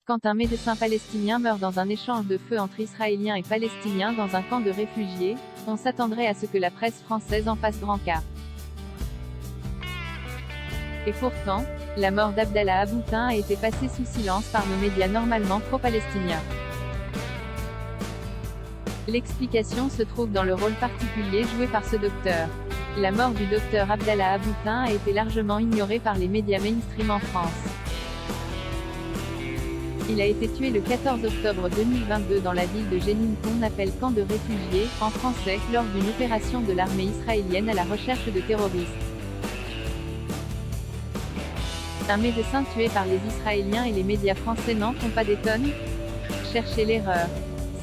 Quand un médecin palestinien meurt dans un échange de feu entre Israéliens et Palestiniens dans un camp de réfugiés, on s'attendrait à ce que la presse française en fasse grand cas. Et pourtant, la mort d'Abdallah Aboutin a été passée sous silence par nos médias normalement pro-palestiniens. L'explication se trouve dans le rôle particulier joué par ce docteur. La mort du docteur Abdallah Aboutin a été largement ignorée par les médias mainstream en France. Il a été tué le 14 octobre 2022 dans la ville de Jenin qu'on appelle camp de réfugiés, en français, lors d'une opération de l'armée israélienne à la recherche de terroristes. Un médecin tué par les Israéliens et les médias français n'en font pas des tonnes? Cherchez l'erreur.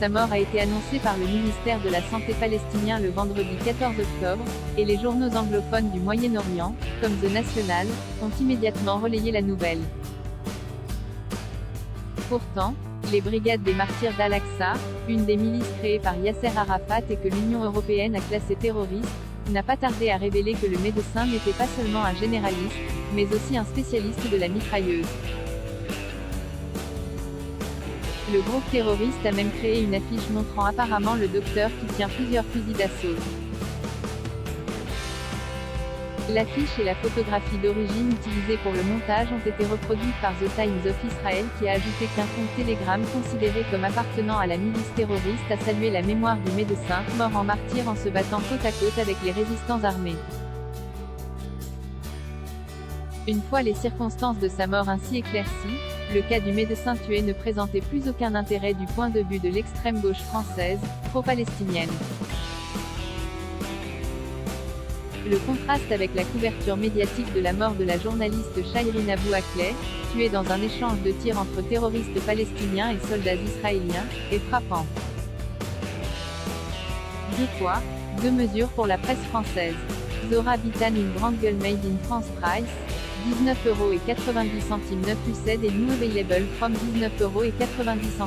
Sa mort a été annoncée par le ministère de la Santé palestinien le vendredi 14 octobre, et les journaux anglophones du Moyen-Orient, comme The National, ont immédiatement relayé la nouvelle. Pourtant, les Brigades des Martyrs d'Al-Aqsa, une des milices créées par Yasser Arafat et que l'Union européenne a classée terroriste, n'a pas tardé à révéler que le médecin n'était pas seulement un généraliste, mais aussi un spécialiste de la mitrailleuse. Le groupe terroriste a même créé une affiche montrant apparemment le docteur qui tient plusieurs fusils d'assaut. L'affiche et la photographie d'origine utilisées pour le montage ont été reproduites par The Times of Israel qui a ajouté qu'un compte Telegram considéré comme appartenant à la milice terroriste a salué la mémoire du médecin, mort en martyr en se battant côte à côte avec les résistants armés. Une fois les circonstances de sa mort ainsi éclaircies, le cas du médecin tué ne présentait plus aucun intérêt du point de vue de l'extrême gauche française, pro-palestinienne. Le contraste avec la couverture médiatique de la mort de la journaliste Shireen Abu Akleh, tuée dans un échange de tirs entre terroristes palestiniens et soldats israéliens, est frappant. Deux poids, deux mesures pour la presse française. Zora Bitan une brand girl made in France price, 19,90 € 9 UCED et new available from 19,90 €.